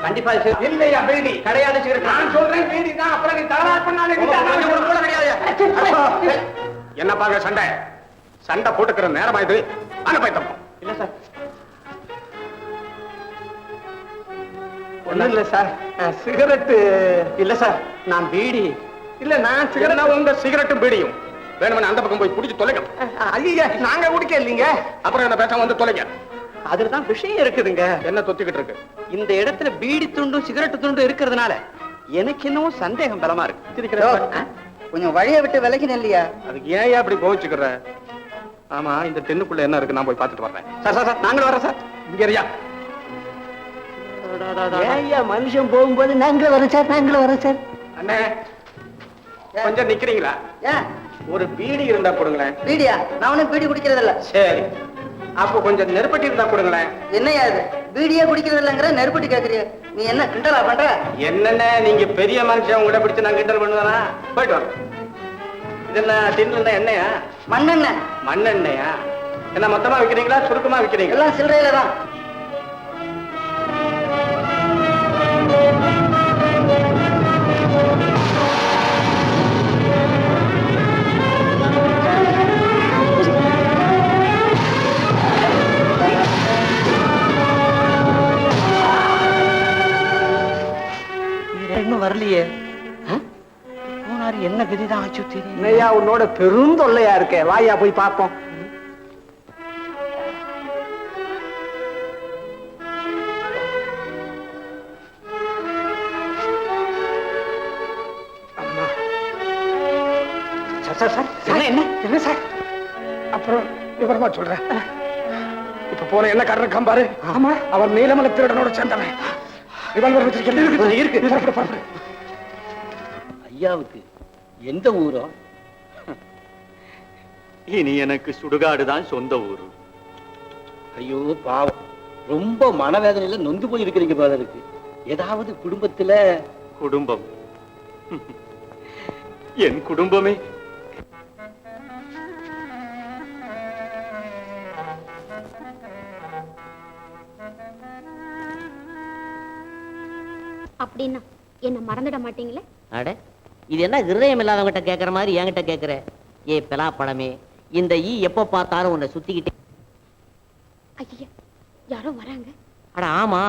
கண்டிப்பா இல்லையா பீடி கிடையாது சிகரெட். நான் சொல்றேன் பீடி தான். அப்புறம் நீ தகராறு பண்ணாலே கூட கிடையாது. என்ன பாருங்க சண்டை சண்டை போட்டுக்கிற நேரமா இது அனுப்பி இல்ல சார், ஒண்ணும் இல்ல சார். சிகரெட்டு இல்ல சார், நான் பீடி. இல்ல நான் சிகரெட் உங்க சிகரெட்டும் பீடியும் வேணும்னு அந்த பக்கம் போய் குடிச்சு தொலைங்க. ஐயா நாங்க குடிக்க இல்லீங்க. அப்புறம் என்ன பேசாம வந்து தொலைங்க. அதுலதான் விஷயம் இருக்குதுங்க. என்ன தொத்திக்கிட்டு இருக்கு? இந்த இடத்துல பீடி துண்டும் சிகரெட் துண்டும் இருக்கிறதுனால எனக்கு என்னவோ சந்தேகம் பலமா இருக்கு. கொஞ்சம் வழியை விட்டு விலகின இல்லையா? அதுக்கு ஏன் அப்படி கோவிச்சுக்கிற? ஆமா, இந்த தென்னுக்குள்ள என்ன இருக்கு நான் போய் பார்த்துட்டு வர்றேன். சார் சார் சார், நாங்களும் வரோம் சார். இங்க இருயா. ஏய்யா மனுஷன் போகும்போது நாங்களும் வரோம் சார், நாங்களும் வரோம் சார். அண்ணே கொஞ்சம் நிக்கிறீங்களா? ஏன் ஒரு பீடி இருந்தா கொடுங்களேன். பீடியா? நான் ஒன்னும் பீடி குடிக்கிறது இல்ல. சரி, அப்போ கொஞ்சம் நெருப்பட்டி இருந்தா கொடுங்களேன். என்னையா இது பீடியா குடிக்கிறது இல்லங்கிற நெருப்பட்டி கேக்குறிய? நீ என்ன கிண்டலா பண்ற? என்னென்ன நீங்க பெரிய மனுஷன் உங்களை பிடிச்சு நான் கிண்டல் பண்ணுவேனா? போயிட்டு வாங்க. இது என்ன டின்ல எண்ணெயா? மண்ணெண்ணெய். மண்ணெண்ணெயா? என்ன மொத்தமா விக்கிறீங்களா சுருக்கமா விக்கிறீங்களா? எல்லாம் சில்லறையில தான். இன்னும் வரலையே. என்ன கதிதான் ஆச்சு தெரியும். ஐயா உன்னோட பெரும் தொல்லையா இருக்கே, வாயா போய் பார்ப்போம். என்ன சார்? அப்புறம் விவரமா சொல்றேன். இப்ப போன என்ன காரணம் காம்பாரு? ஆமா, அவர் நீலமலை திருடனோட சேர்ந்தவன். ரிவால்வர் வச்சிருக்கேன். இருக்கு. ஐயாவுக்கு எந்த ஊரோ? இனி எனக்கு சுடுகாடுதான் சொந்த ஊரு. ஐயோ பாவம், ரொம்ப மனவேதனையில நொந்து போய் இருக்கிறீங்க போல இருக்கு. ஏதாவது குடும்பத்துல? குடும்பம் என் குடும்பமே. அப்படின்னா என்ன மறந்துட மாட்டீங்களே? அட, இது என்ன ஹிருதயம் இல்லாதவங்கிட்ட கேட்கற மாதிரி என்கிட்ட கேட்கற? ஏ பெலா பழமே, இந்த ஈ எப்ப பார்த்தாலும் உன்னை சுத்திக்கிட்டே. ஐயா யாரோ வராங்க. அட ஆமா,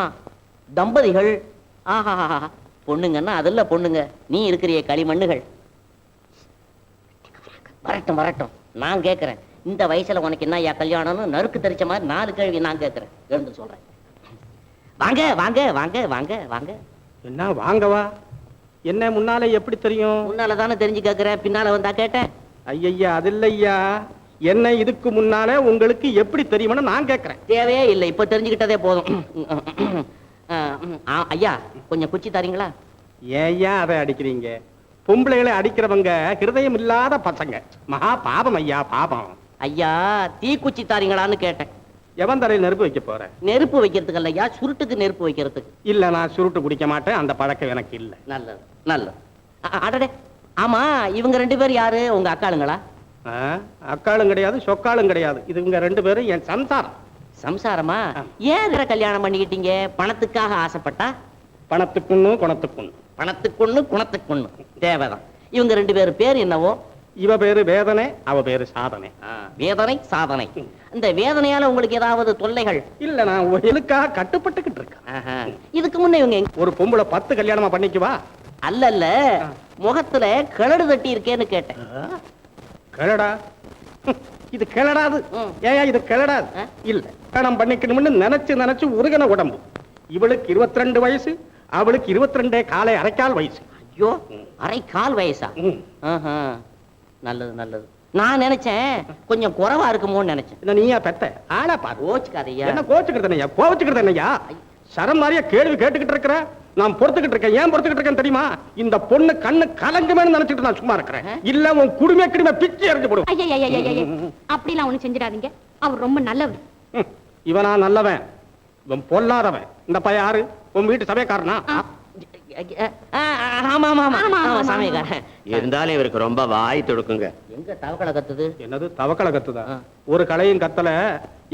தம்பதிகள். ஆஹா, பொண்ணுங்கன்னா அதில்ல பொண்ணுங்க, நீ இருக்கிறிய களிமண்ணுகள். வரட்டும் வரட்டும், நான் கேட்கறேன். இந்த வயசுல உனக்கு என்ன யா கல்யாணம்னு நறுக்கு தெரிச்ச மாதிரி 4 கேள்வி நான் கேட்கறேன். எழுந்து சொல்றேன். வாங்க வாங்க வாங்க வாங்க வாங்க. என்ன வாங்கவா? என்ன முன்னால எப்படி தெரியும்? முன்னால தானே தெரிஞ்சு கேட்கிறேன், பின்னால வந்தா கேட்டேன். ஐயா அது இல்லையா, என்ன இதுக்கு முன்னால உங்களுக்கு எப்படி தெரியும்னு நான் கேட்கிறேன். தேவையே இல்லை, இப்ப தெரிஞ்சுக்கிட்டதே போதும். ஐயா கொஞ்சம் குச்சி தரீங்களா? ஏய்யா அதை அடிக்கிறீங்க? பொம்பளைகளை அடிக்கிறவங்க ஹிருதயம் இல்லாத பசங்க. மகா பாபம் ஐயா, பாபம். ஐயா தீக்குச்சி தாரீங்களான்னு கேட்டேன். எவன் தரையில் நெருப்பு வைக்க போற? நெருப்பு வைக்கிறதுக்கு இல்லையா, சுருட்டுக்கு நெருப்பு வைக்கிறதுக்கு. இல்ல, நான் சுருட்டு குடிக்க மாட்டேன், அந்த பழக்கம் எனக்கு இல்ல. நல்லது நல்லது. அடடே, ஆமா இவங்க 2 பேர் யாரு? உங்க அக்காளுங்களா? அக்காளும் கிடையாது, சொக்காளும் கிடையாது. இது இவங்க 2 பேரும் என் சம்சாரம். சம்சாரமா? ஏன் கல்யாணம் பண்ணிக்கிட்டீங்க? பணத்துக்காக ஆசைப்பட்டா? பணத்துக்குன்னு குணத்துக்குன்னு. பணத்துக்குன்னு குணத்துக்குன்னு தேவைதான். இவங்க 2 பேர் பேர் என்னவோ? இவ பேரு வேதனை, அவ பேரு சாதனை. வேதனை சாதனை. இந்த வேதனையால உங்களுக்கு ஏதாவது தொல்லைகள்? இல்ல, நான் ஒழுக்காக கட்டுப்பட்டுக்கிட்டு இருக்கேன். இதுக்கு முன்ன இவங்க ஒரு பொம்பளை 10 கல்யாணமா பண்ணிக்குவா? அல்ல, முகத்துல கிளடு தட்டி இருக்கேன்னு கேட்டேன். கிளடா? இது கிளடாது. ஏயா இது கிளடாது? இல்ல, கல்யாணம் பண்ணிக்கணும்னு நினைச்சு நினைச்சு உருகன உடம்பு. இவளுக்கு 22 வயசு, அவளுக்கு 22 காலை அரைக்கால் வயசு. ஐயோ, அரைக்கால் வயசா? நல்லது நல்லது. நான் நினைச்சேன் கொஞ்சம் குறைவா இருக்குமோன்னு நினைச்சேன். நீயா பெத்த ஆளா பாரு. கோச்சுக்காதையா. என்ன கோச்சுக்கிறது என்னையா? கோச்சுக்கிறது என்னையா? சரம் மாதிரியா கேள்வி கேட்டுக்கிட்டு இருக்கிற? நான் பொறுத்துக்கிட்டு இருக்கேன். ஏன் பொறுத்துக்கிட்டு இருக்கேன் தெரியுமா? இந்த பொண்ணு கண்ணு கலங்குமேன்னு நினைச்சிட்டு நான் சும்மா இருக்கிறேன். இல்ல உன் குடுமை கிடுமை பிச்சு எறிஞ்சு போடும். அப்படிலாம் ஒண்ணு செஞ்சிடாதீங்க, அவர் ரொம்ப நல்லவர். இவனா நல்லவன்? இவன் பொல்லாதவன். இந்த பையன் யாரு? உன் வீட்டு சபைக்காரனா? இருந்தாலும் இவருக்கு ரொம்ப வாய் தொடுக்குங்க. எங்க தவக்கலை கத்துது? என்னது தவக்கலை கத்துதா? ஒரு கலையும் கத்தல,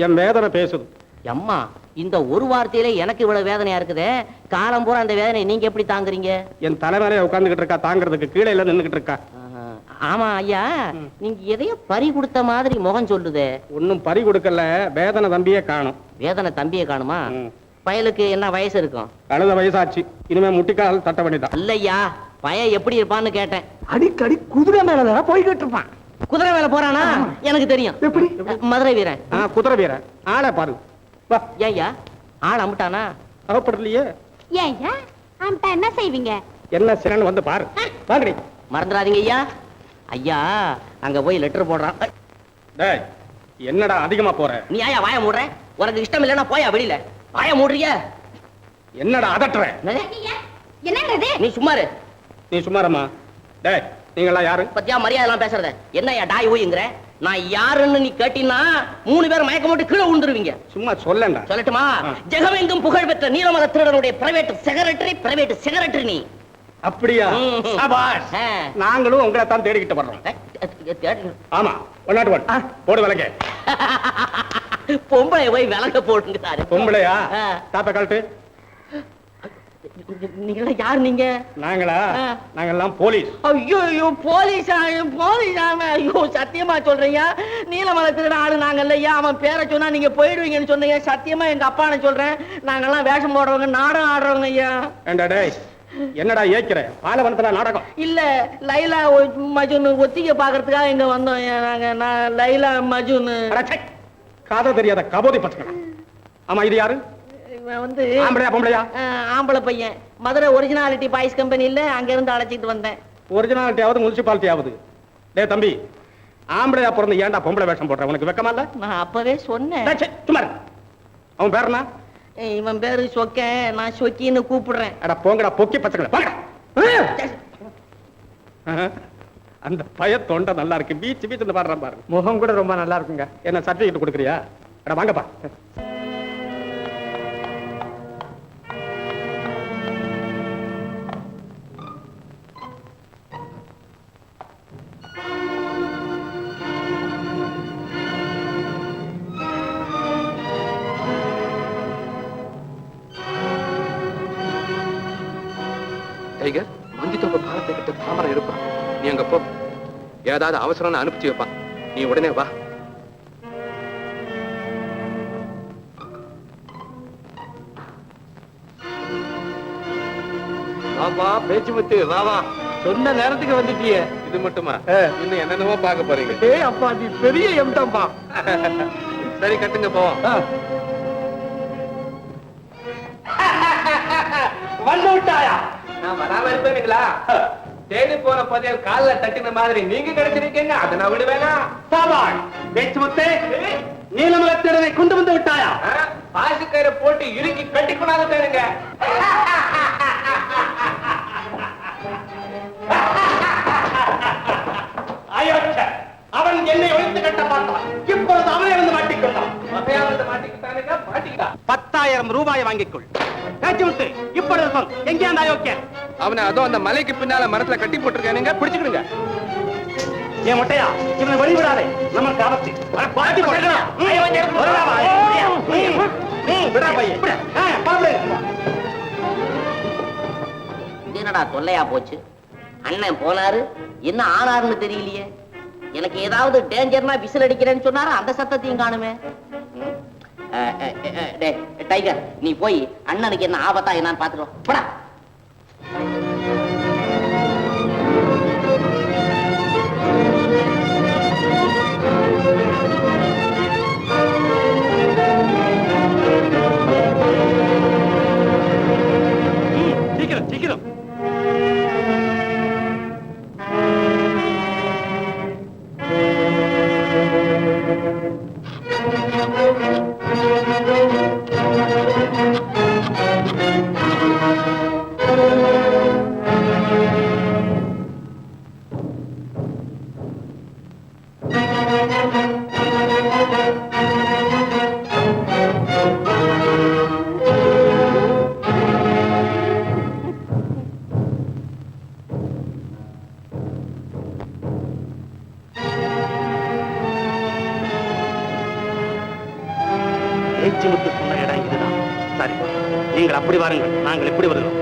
என் வேதனை பேசுது. அம்மா இந்த ஒரு வார்த்தையில எனக்கு இவ்வளவு வேதனையா இருக்குதே. காலம் பூரா அந்த வேதனை நீங்க எப்படி தாங்குறீங்க? என் தலைமையில உட்கார்ந்துகிட்டு இருக்கா, தாங்கிறதுக்கு கீழே எல்லாம் நின்னுகிட்டு இருக்கா. ஆமா ஐயா, நீங்க எதையோ பறி கொடுத்த மாதிரி முகம் சொல்லுதே. ஒன்னும் பறி கொடுக்கல, வேதனை தம்பியே காணும். வேதனை தம்பியை காணுமா? பயலுக்கு என்ன வயசு இருக்கும்? கழுத வயசாச்சு, இனிமே முட்டிக்கால் தட்ட வேண்டியதான். இல்லையா, பையன் எப்படி இருப்பான்னு கேட்டேன். அடிக்கடி குதிரை மேலதான் போய்கிட்டு இருப்பான். குதிரை மேல போறானா? எனக்கு தெரியும். எப்படி? மதுரை வீரன். குதிரை வீரன் ஆளை பாரு. வா. ஏய்யா, ஆள் அம்பிட்டானா? அவப்படலையே. ஏய்யா, ஆம்டா என்ன செய்வீங்க? என்ன சிறன்னு வந்து பாரு. வாங்கடி. மறந்துடாதீங்க ஐயா. ஐயா அங்க போய் லெட்டர் போடுறான். டேய், என்னடா அதிகமா போற? நீ ஐயா வாய மூடுற? உனக்கு இஷ்டம் இல்லைன்னா போயா வெளியில. வாய மூடுறிய? என்னடா அதட்டுற? என்னங்கிறது? நீ சும்மாரு. நீ சும்மாரம்மா. டேய், நீங்களாம் யாரு? பத்தியா மரியாதை எல்லாம் பேசுறத? என்னய்யா டாய் ஊயுங்கிற? நான் யாருன்னு நீ கேட்டீங்கன்னா 3 பேர் மயக்க போட்டு கீழே விழுந்துருவீங்க. சும்மா சொல்லண்டா. சொல்லட்டுமா? ஜெகமெங்கும் புகழ் பெற்ற நீலமல திருடனுடைய பிரைவேட் செக்ரட்டரி நீ. அப்படியா? சபாஷ். நாங்களும் உங்களை தான் தேடிக்கிட்டு வர்றோம். ஆமா, 101 போடு விளங்க. பொம்பளை போய் விளங்க போடுங்கிறாரு. பொம்பளையா? தாப்ப கழட்டு. நீங்களா யார்? நீங்க? நாங்களா? நாங்கெல்லாம் போலீஸ். ஐயோ போலீஸா? ஐயோ சத்தியமா சொல்றீங்க? நீலமலை திருட ஆளு நாங்க இல்லையா? அவன் பேரை சொன்னா நீங்க போயிடுவீங்கன்னு சொன்னீங்க. சத்தியமா எங்க அப்பான்னு சொல்றேன். நாங்கெல்லாம் வேஷம் போடுறவங்க, நாடகம் ஆடுறவங்க ஐயா. ஏண்டா டேய், என்னடா ஏக்கிற? பாலவனத்துல நாடகம் இல்ல, லைலா மஜுன் ஒத்திக பாக்குறதுக்காக இங்க வந்தோம். நான் லைலா மஜுன். காத தெரியாத கபோதி பசங்க. ஆமா, இது யாரு? வந்து ஆம்பளையா பொம்பளையா? ஆம்பளை பையன். மதுரை ஒரிஜினாலிட்டி பாய்ஸ் கம்பெனில அங்க இருந்து அழைச்சிட்டு வந்தேன். ஒரிஜினாலிட்டி ஆகுது, முனிசிபாலிட்டி ஆகுது. டேய் தம்பி, ஆம்பளையா பிறந்து ஏன்டா பொம்பளை வேஷம் போடுற? உனக்கு வெக்கமா இல்ல? நான் அப்பவே சொன்னேன். சும்மா அவன் பேர் என்ன? இவன் பேரு சொக்க, நான் சொக்கின்னு கூப்பிடுறேன். அட போங்கடா பொக்கி பச்சை. அந்த பய தொண்டை நல்லா இருக்கு, பீச் பீச் பாடுறான் பாரு. முகம் கூட ரொம்ப நல்லா இருக்குங்க. என்ன சர்டிபிகேட் கொடுக்குறியா? அட வாங்கப்பா. டைகர், மந்தித்தோப்ப பாலத்தை கிட்ட தாமரை இருப்பான். நீ அங்க போ. ஏதாவது அவசரம் அனுப்பிச்சு வைப்பான். நீ உடனே வா. வாப்பா பேச்சு முத்து, வா வா. சொன்ன நேரத்துக்கு வந்துட்டியே. இது மட்டுமா? இன்னும் என்னென்னவோ பார்க்க போறீங்க. ஏய் அப்பா, நீ பெரிய எம்டம்பா. சரி, கட்டுங்க போவோம். வந்து விட்டாயா? நான் வராம இருப்பேனுங்களா? தேடி போன பதில் காலில் தட்டின மாதிரி நீங்க கிடைச்சிருக்கீங்க. அதை நான் விடுவேனா? சாபாஷ் பேச்சு முத்து, நீலமலை திருடனை கொண்டு வந்து விட்டாயா? பாசுக்கயிறை போட்டு இறுக்கி கட்டி கொண்டாந்து தேடுங்க. அவன் என்னை ஒழித்து கட்ட பார்த்தான். இப்பொழுது அவனை வந்து மாட்டிக்கொண்டான். 10,000 ரூபாய் வாங்கிக்கொள். பேச்சுமுத்து, இப்பொழுது சொல், எங்கே அந்த அயோக்கியன்? அவனை அதோ அந்த மலைக்கு பின்னால மரத்துல கட்டி போட்டிருக்கானுங்க, பிடிச்சுக்கிடுங்க. ஏன் மொட்டையா, இவனை வெளிவிடாதே, நமக்கு ஆபத்து. என்னடா தொல்லையா போச்சு? அண்ணன் போனாரு, என்ன ஆனாருன்னு தெரியலையே. எனக்கு ஏதாவது டேஞ்சர்னா விசில் அடிக்கிறேன்னு சொன்னாரு, அந்த சத்தத்தையும் காணுமே. டைகர், நீ போய் அண்ணனுக்கு என்ன ஆபத்தா என்னன்னு பாத்துருவோம். போடா. சீக்கிரம் சீக்கிரம். சரி, நீங்கள் அப்படி வாருங்கள், நாங்கள் இப்படி வருகிறோம்.